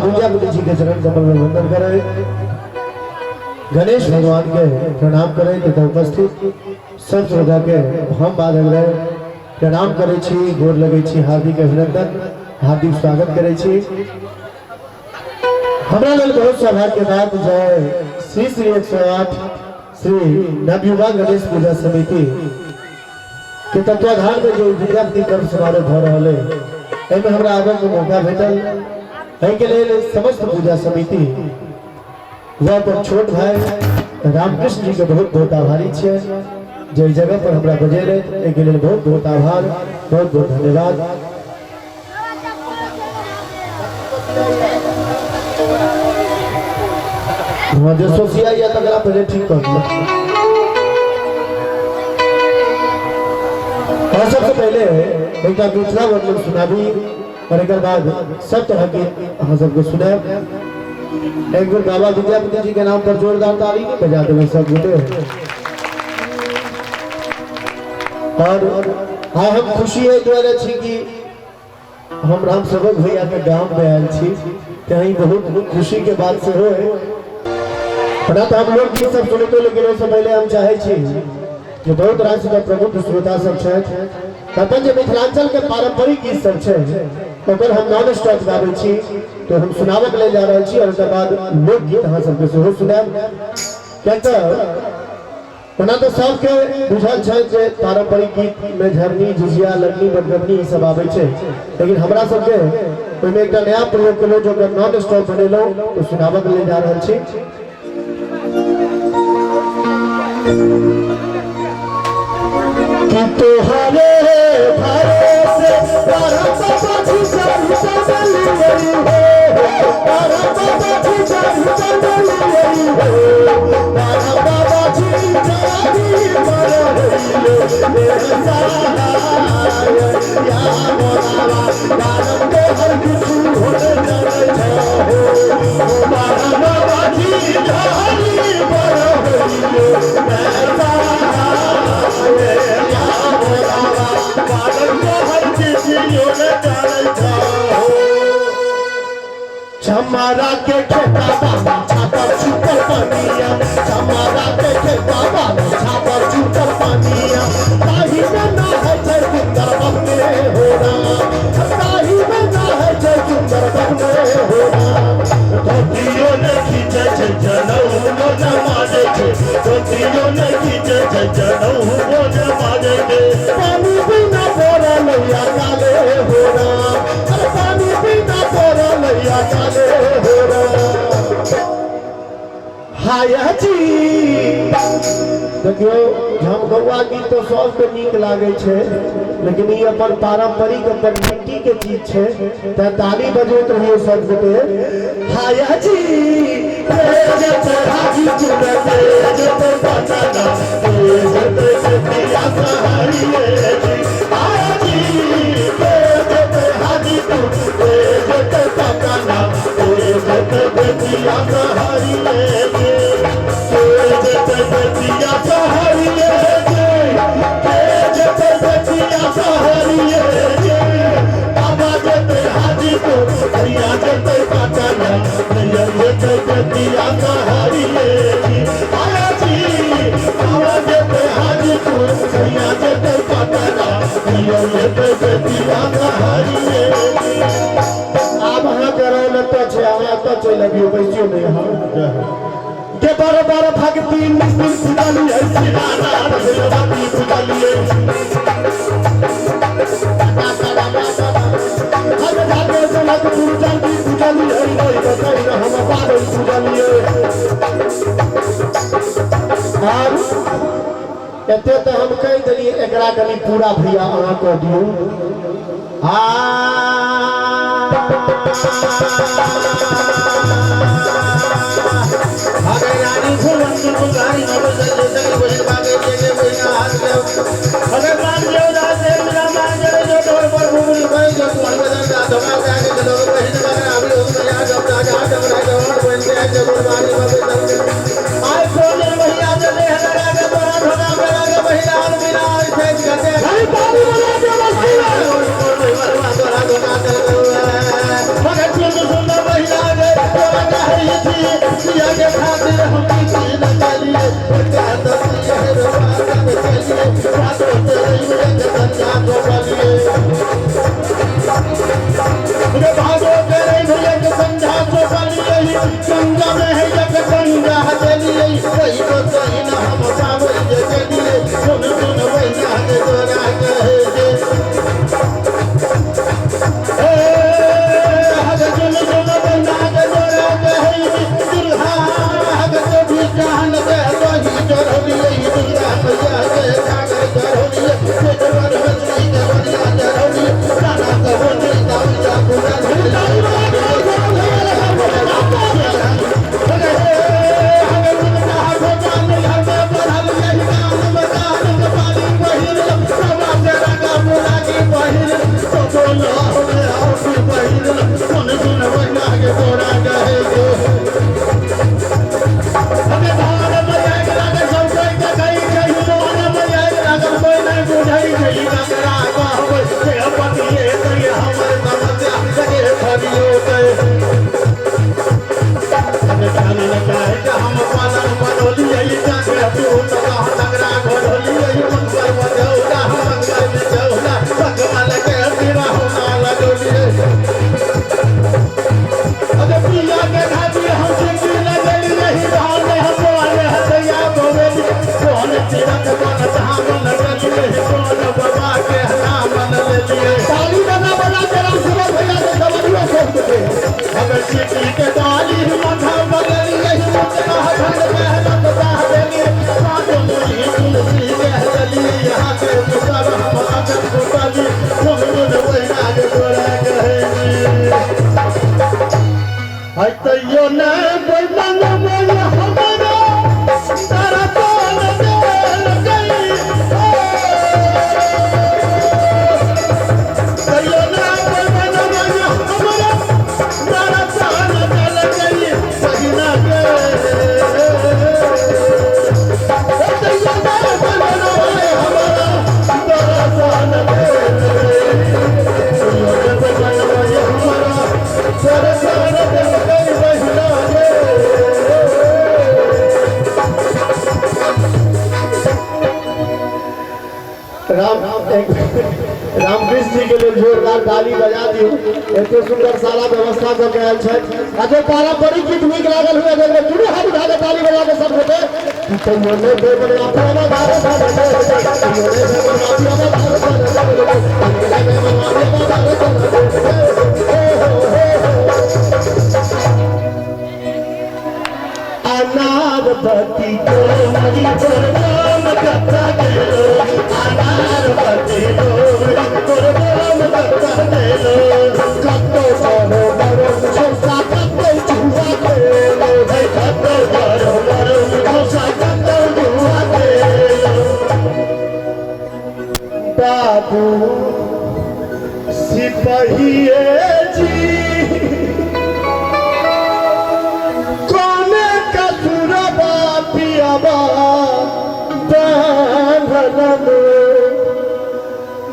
विद्यापति जी के चरण कमल में वंदन करें, गणेश भगवान के प्रणाम करें तथा उपस्थित सब श्रोता के हम बाधक रहे प्रणाम करे छी, गोर लगे छी, हार्दिक अभिनंदन हार्दिक स्वागत करे छी। हमरा लेल बहुत सौभाग्य के बात जय श्री श्री 108 श्री नवयुवा गणेश पूजा समिति के तत्वाधान में जो विद्यापति पर्व समारोह भ रहा है एमे हमरा आगे के मौका भेटल है के लिए समस्त पूजा समिति वह पर छोट भाई रामकृष्ण जी के बहुत बहुत आभारी छे जो इस जगह पर हमरा बजे रहे एक लिए बहुत बहुत आभार, बहुत बहुत धन्यवाद। हाँ जो सोचिया या तगड़ा पहले ठीक कर दिया। और सबसे पहले एक बार दूसरा वर्णन सुना भी और एक बाद सब तरह के हम सबको सुने। एक बार बाबा विद्यापति जी के नाम पर जोरदार ताली नहीं बजा देंगे सब जुटे। और हाँ हम खुशी है द्वारा छी कि हम राम सेवक भैया के गांव में आए छी, कहीं बहुत खुशी के बात से हो ना तो हम लोग सब सुने तो, लेकिन उससे पहले हम चाहे छी कि बहुत राज्य के प्रमुख श्रोता सब छथि अपन जो मिथिलांचल के पारंपरिक गीत सब छै ओकर हम नॉन स्टॉप गाबै छी तो हम सुनावक ले जा रहल छी और उसके बाद लोक गीत अहाँ सबके सेहो सुनाएब। किया ओना तो सबके बुझल छै जे पारंपरिक गीत में झरनी झिझिया लगनी बदगमनी ई सब आबै छै, लेकिन हमरा सबके ओइमे एकटा नया प्रयोग केलो जो नॉन स्टॉप बनेलो तो सुनावक ले जा रहल छी। तोहरे भरोसे चमारा के खेता बाबा छापर छुपर पानिया, चमारा के खेता बाबा छापर छुपर पानिया, ताही में ना है जय सुंदर बने हो राम, ताही में ना है जय सुंदर बने हो राम। धोतियो ने खींचे जनऊ न मारे के, धोतियो ने खींचे जनऊ न मारे के, पानी बिना बोरा लैया काले हो राम, अरे पानी बिना बोरा लैया काले हो राम। हाय जी देखियो हम गौआ गीत तो सबके नीक लागे छे, लेकिन ये अपन पारंपरिक अपन मिट्टी के चीज छे त ताली बजैत रहियो सब गोटे। हाय जी तेज हाजी चुने तेज तो पताना तेज तेज पिया सहारिए जी, हाय जी तेज हाजी चुने तेज तो पताना तेज तेज पिया सहारिए जी, तेज तेज पिया सहारिए जी, तेज तेज पिया सहारिए जी, बाबा जते हाजी को भैया जते पताना भैया जते पिया सहारिए जी, आया जी बाबा जते हाजी को भैया जते पताना भैया जते पिया सहारिए जी। अब हाँ करो न तो छे हाँ तो चल लगियो बैसियो नहीं हाँ के बार बार भक्ति निस्बिन सुनाली है सिराना भगवती सुनाली है हर जाके जनक पूजन की सुनाली है कोई बताई ना हम पागल सुनाली है। और एते तो हम कह देलिए एकरा कनी पूरा भैया अहाँ को दियो। अरे रानी फूलन की पुकारी में बदल दे वही बागे के वही हाथ ले अरे मान लो दास मेरा मान ले जो डोर पर भूमि पर जो कोण बदल दा धमा के आगे लोग वही मगर हम लोग में याद अपना जहां जब राजा और बनते हैं जब वाली में आए सोने वही आज ले हरा के बड़ा धोना मेरा के वही लाल बिना ऐसे करते भाई पानी वाला जो मस्ती वाला और वही वाला धोना चल मगर जो सुंदर तुलसी के डाली माथा बदली यही मुझका खंड मेहनत चाहते साधु मुनि तुलसी के चली यहाँ के पुत्र हमारे पुत्री तुम मुझ वैना के तोरा कहे है तैयो न बैठन में हमारा तारा पान देल गई तैयो न बैठन में हमारा तारा पान देल गई सजना के तैयो न बैठन में हमारा तारा पान देल गई तैयो न बैठन में हमारा तारा पान देल गई बहिना के रामकृष्ण जी के लिए जोरदार ताली बजा दियो एते सुंदर सारा व्यवस्था क गयल छै आ जो पारंपरिक गीत नीक लागल हुए अगर दुनू हाथ उठा के ताली बजा के सब गोटे तो मोने दे बने अपना धारे धारे मोने दे बने अपना धारे अनारपति को मरी पर नाम कथा देलो अनारपति को मरी पर नाम कथा देलो कतो बरो बरो छोसा कतो जुआ देलो भाई कतो बरो बरो छोसा कतो जुआ देलो बाबू सिपाहिए जी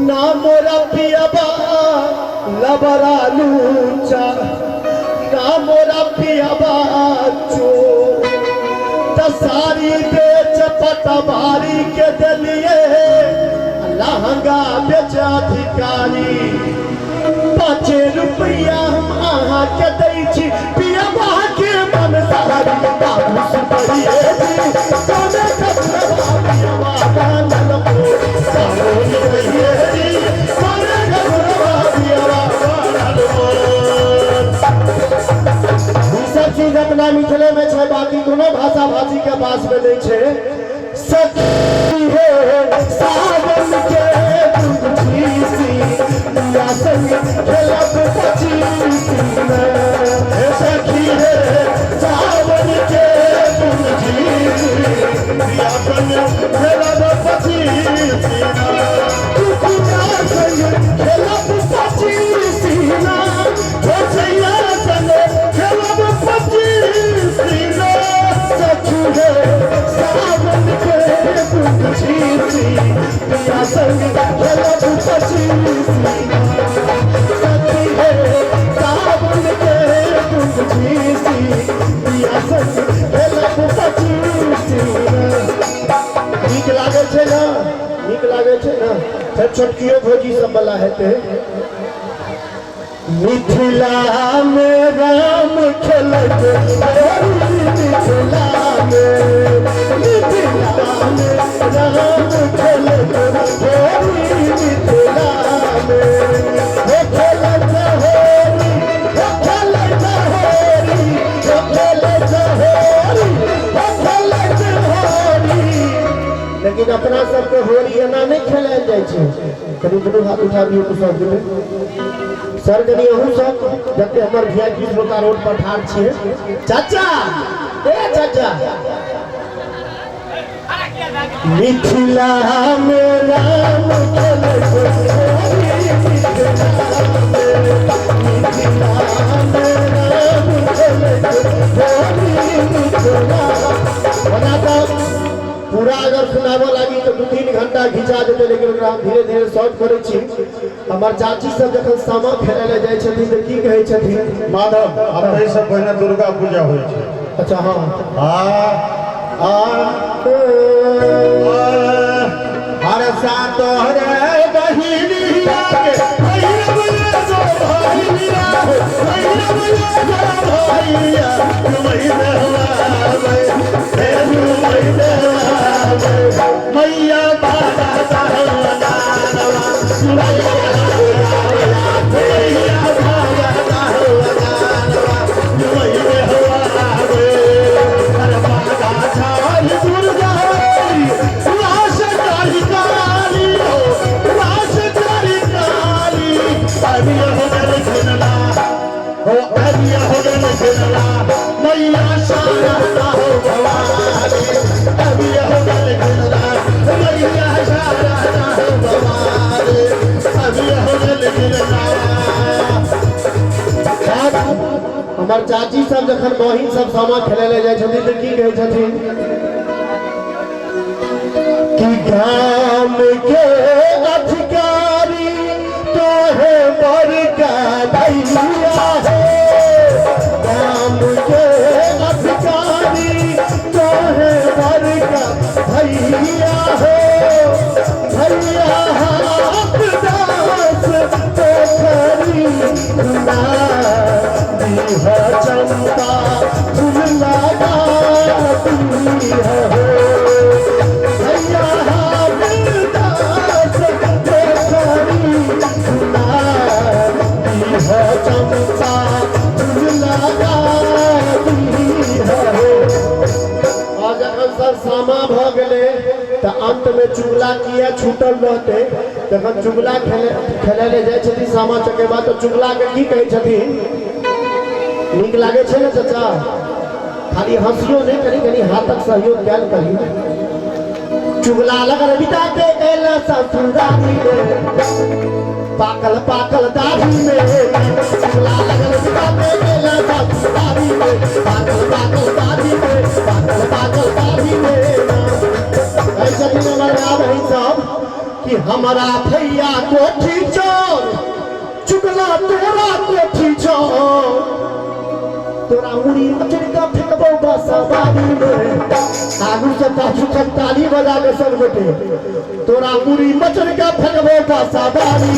नामोरा पियाबा लबरा लूचा नामोरा पियाबा चो तसारी बेच पटवारी के दलिए लहंगा बेच अधिकारी 5 रुपया हम आहा के दै छी पियाबा के मन सारी बाबू सुपरिए जी कोने कतरा पियाबा कानन को सामोनी रहिए जी कोने कतरा पियाबा कानन को सब चीज अपना मिथिले में छै बाकी कोनो भाषा भाषी के पास में नहीं छै सखी है सावन के दूधी सी या संग खेलब पचीसी में सखी है सावन के दूधी सी या संग खेलब पचीसी दुखिया संग खेलब पचीसी ना हो सैया संग खेलब पचीसी ना सखी है सावन के दूधी सी या संग खेलब पचीसी सखी है सावन के दूधी सी या संग खेलब पचीसी नीक लागे छै ना नीक लागे छै ना फेर छोटकियो भौजी सब वाला हेते मिथिला में राम खेलत मिथिला में राम खेलत मिथिला में हो खेलत होरी हो खेलत होरी हो खेलत होरी हो खेलत होरी लेकिन अपना सबके होरी एना नहीं खेलायल जाइ छै कभी दुनू हाथ उठा दियो तो सब गोटे सर कनी अहू सब जते हमर वीआईपी श्रोता रोड पर ठाड़ छियै चाचा ए चाचा मिथिला में राम खेलत मिथिला में राम खेलत मिथिला पूरा अगर सुनाबो लागी तो 2-3 घंटा घिचा जेते लेकिन ओकरा हम धीरे धीरे शॉर्ट करै छी हमर चाची सब जखन सामा खेलै ले जाइ छथिन त की कहै छथिन माधव हमरे सब पहिने दुर्गा पूजा होइ छै अच्छा हां हर सा तोहरे बहिनिया के भैरव जो भैया भैरव जो भैया मैया बाबा सहना मैया बाबा हमार चाची सब जखन बहिन सब सामा खेले ले जाय छथिन त की कहै छथिन कि गाम के अधिकारी तो है बड़का भैया है गाम के अधिकारी तो है बड़का भैया है भैया दास पोखरी चंपा फूल लगा भैया दास पोखरी चंपा फूल लगा और जखन सर सामा भ गेले त अंत में चुगला किया छूटल रहते तखन चुगला खेले ले जाय छथि सामा चकेबा तो चुगला के की कहै छथिन नीक लागे छै ने चाचा खाली हंसियो नहीं करी कनी हाथक सहयोग कैल करी चुगला लगल बिता के एला ससुरारी में पाकल पाकल दाढ़ी में चुगला लगल बिता के एला ससुरारी में पाकल पाकल दाढ़ी में पाकल पाकल दाढ़ी में ऐसा दिन हमारा भाई साहब कि हमारा भैया कोठी चोर चुगला तोरा कोठी चोर तोरा मुड़ी मचड़का फेंकबो बसवारी में आगू से पाछू तक ताली बजा के सब गोटे तोरा मुड़ी मचड़का फेंकबो बसवारी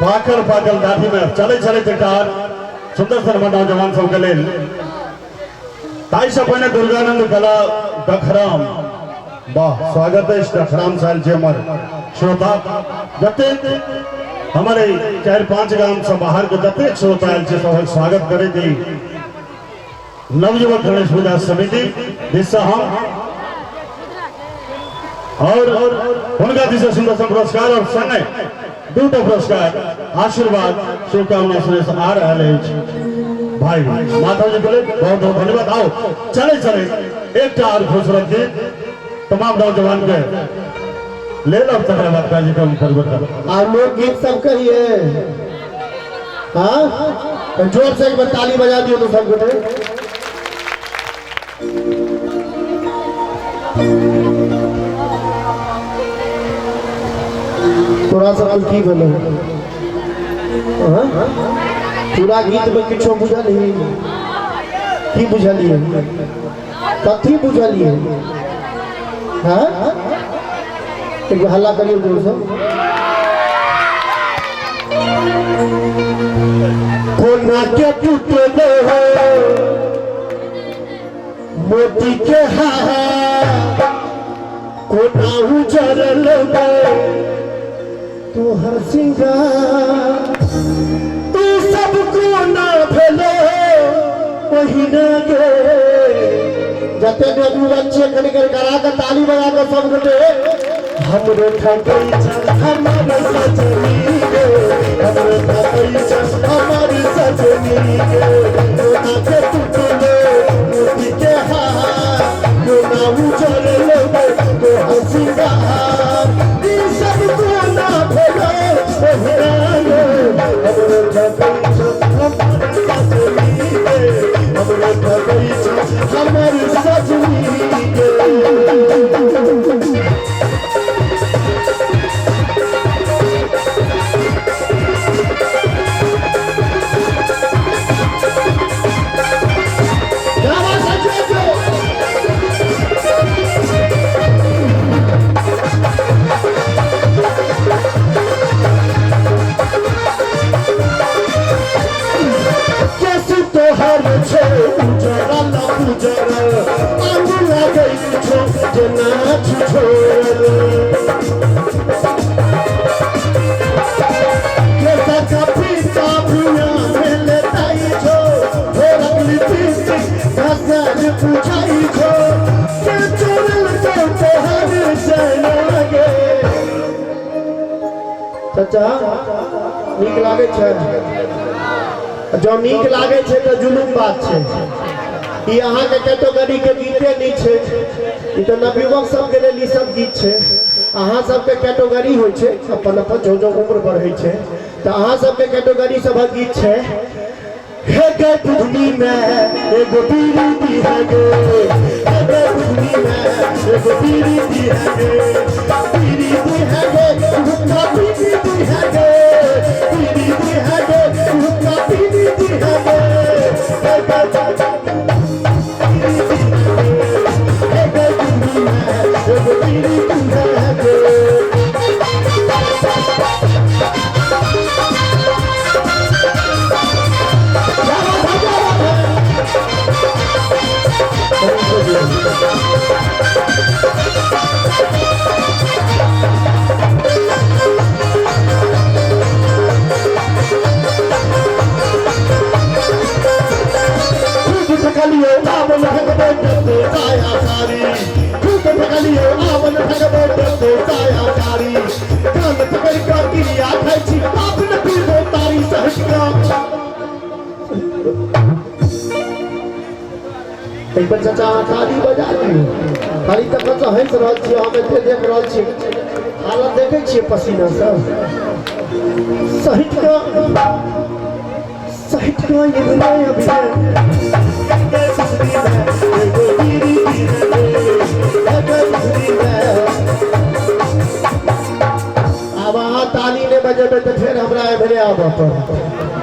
पाकल पाकल दाढ़ी में चले चले कार सुंदर सन नौजवान सब के लेल ताई से पहले दुर्गानंद कला दखराम वाह स्वागत है इस दखराम साल जे हमर श्रोता जते हमारे 4-5 गांव से बाहर के जते श्रोता आयल छे सब स्वागत करे दी नवयुवक गणेश पूजा समिति दिशा हम और उनका दिशा सुंदर सन पुरस्कार और संगे दूटा पुरस्कार आशीर्वाद शुभकामना से आ रहा है भाई माता जी बोले बहुत बहुत धन्यवाद आओ चले चले एक और खूबसूरत गीत तमाम नौजवान के ले लो तकरीबन कार्यक्रम परिवर्तन और लोग गीत सब कहिए हाँ जोर से एक बार ताली बजा दियो तो सब गोटे थोड़ा सा की बोलो पूरा गीत में किछो बुझलिए की बुझलिए कथी बुझलिए हाँ एक हल्ला करिए जोर से कोना के टूटे हो मोती के हाथ कोना उजरल तू हर सिंगार तू सबको ना भेलो महीना के जते ने दू बच्चे कनिकर करा के ताली बजा के सब गोटे हमरे ठकई छ हमर सजनी के हमरे ठकई छ हमर सजनी के कोना के टूटले मोती के हाथ कोना उजरल तो हर सिंगार ई सबको ना भेलो हमरे ठकई छ हमर सजनी के हमरे ठकई छ हमर सजनी के चाचा नीक लागे छे जो नीक लागे छे तो जुलूम बात छे ई अहाँ के कैटेगरी के गीते नहीं छे ई तो नवयुवक सब के लिए सब गीत छे अहाँ सब के कैटेगरी होय छे अपन अपन जो जो उम्र बढ़े छे तो अहाँ सब के कैटेगरी सब गीत छे हे गे दुनी में एगो बीड़ी दी है गे हे गे दुनी में एगो बीड़ी दी है गे बीड़ी दी है गे हुक्का बीड़ी दी है गे बीड़ी दी है गे हुक्का बीड़ी दी है गे हे गे दुनी में एगो बीड़ी दी है गे चाचा ताली बजा दियो खाली तक तो हंस रहल छी हम एते देख रहल छी हालत देखे छी पसीना सब सहित का ये दुनिया अभी अब अहाँ ताली नहीं बजेबे तो फिर हमरा एभरे आबऽ पड़त